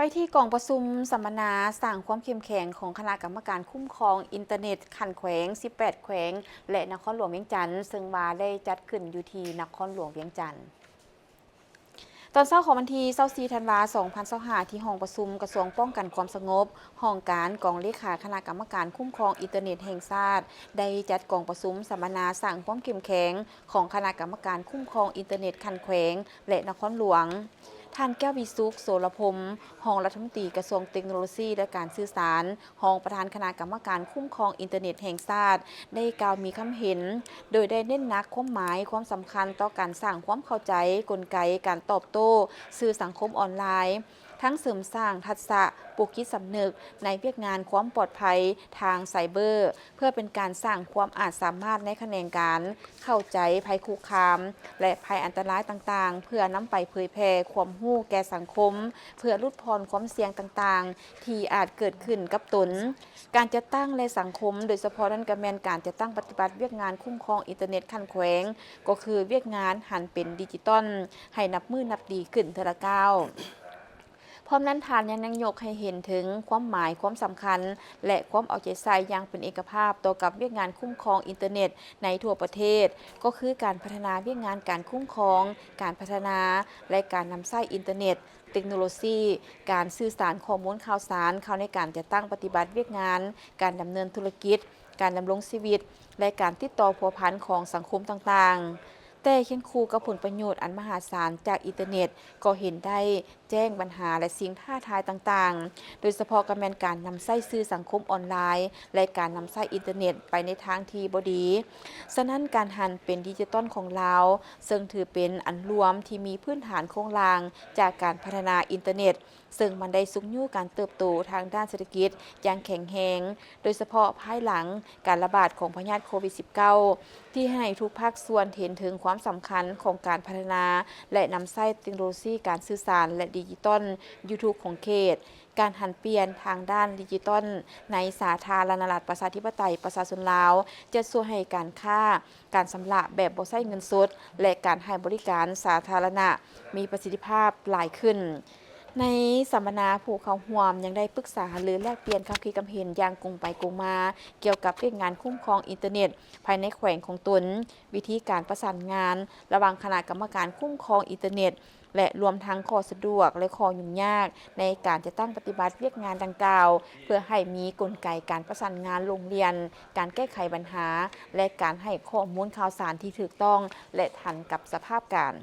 ไปที่กองประชุมสัมมนาสร้างความเข้มแข็งของคณะกรรมการคุ้มครองอินเทอร์เน็ตขันแขวง 18 แขวง และนครหลวงเวียงจันทร์ซึ่งว่าได้จัดขึ้นอยู่ที่นครหลวงเวียงจันทร์ตอนเช้าของวันที่24ธันวาคม2025ที่ห้องประชุมกระทรวงป้องกันความสงบห้องการกองเลขาคณะกรรมการคุ้มครองอินเทอร์เน็ตแห่งชาติได้จัดกองประชุมสัมมนาสร้างความเข้มแข็งของคณะกรรมการคุ้มครองอินเทอร์เน็ตขันแขวงและนครหลวงท่านแก้ววิสุขโสรพมรองรัฐมนตรีกระทรวงเทคโนโลยีและการสื่อสารรองประธานคณะกรรมการคุ้มครองอินเทอร์เน็ตแห่งชาติได้กล่าวมีคำเห็นโดยได้เน้นหนักความหมายความสำคัญต่อการสร้างความเข้าใจกลไกการตอบโต้สื่อสังคมออนไลน์ทั้งเสริมสร้างทักษะปลูกจิตสำนึกในเวียกงานความปลอดภัยทางไซเบอร์เพื่อเป็นการสร้างความอาจสามารถในแขนงการเข้าใจภัยคุกคามและภัยอันตรายต่างๆเพื่อนำไปเผยแพร่ความรู้แก่สังคมเพื่อลดพรความเสี่ยงต่างๆที่อาจเกิดขึ้นกับตนการจัดตั้งและสังคมโดยเฉพาะนั้นก็แม่นการจัดตั้งปฏิบัติเวียกงานคุ้มครองอินเทอร์เน็ตขั้นแขวงก็คือเวียกงานหันเป็นดิจิตอลให้นับมือนับดีขึ้นเทอละก้าวพร้อมนั้นทานยังยกให้เห็นถึงความหมายความสำคัญและความเอาใจใส่อย่างเป็นเอกภาพต่อกับเวียกงานคุ้มครองอินเทอร์เน็ตในทั่วประเทศก็คือการพัฒนาเวียกงานการคุ้มครองการพัฒนาและการนำใช้อินเทอร์เน็ตเทคโนโลยีการสื่อสารข้อมูลข่าวสารเข้าในการจัดตั้งปฏิบัติเวียกงานการดำเนินธุรกิจการดำรงชีวิตและการติดต่อผัวพันของสังคมต่างๆแต่เคียงคู่กับผลประโยชน์อันมหาศาลจากอินเทอร์เน็ตก็เห็นได้แจ้งปัญหาและสิ่งท้าทายต่างๆโดยเฉพาะการแมนการนำใช้สื่อสังคมออนไลน์และการนำใช้อินเทอร์เน็ตไปในทางที่บ่ดีฉะนั้นการหันเป็นดิจิตอลของเราซึ่งถือเป็นอันรวมที่มีพื้นฐานโครงสร้างจากการพัฒนาอินเทอร์เน็ตซึ่งมันได้สุกยู่การเติบโตทางด้านเศรษฐกิจอย่างแข็งแรงโดยเฉพาะภายหลังการระบาดของพยาธิโควิด -19 ที่ให้ทุกภาคส่วนเห็นถึงความสำคัญของการพัฒนาและนำใช้เทคโนโลยีการสื่อสารและดิจิตอลอยู่ทุกของเขตการหันเปลี่ยนทางด้านดิจิตอลในสาธารณรัฐประชาธิปไตยประชาชนลาวจะช่วยให้การค้าการชำระแบบบ่ใช้เงินสดและการให้บริการสาธารณะมีประสิทธิภาพหลายขึ้นในสัมมนาผู้เข้าร่วมยังได้ปรึกษาหรือแลกเปลี่ยนความคิดความเห็นอย่างกงไปกงมาเกี่ยวกับเรื่องงานคุ้มครองอินเทอร์เน็ตภายในแขวงของตนวิธีการประสานงานระหว่างคณะกรรมการคุ้มครองอินเทอร์เน็ตและรวมทั้งข้อสะดวกและข้อยุ่งยากในการจะตั้งปฏิบัติเวียกงานดังกล่าวเพื่อให้มีกลไกการประสานงานโรงเรียนการแก้ไขปัญหาและการให้ข้อมูลข่าวสารที่ถูกต้องและทันกับสภาพการ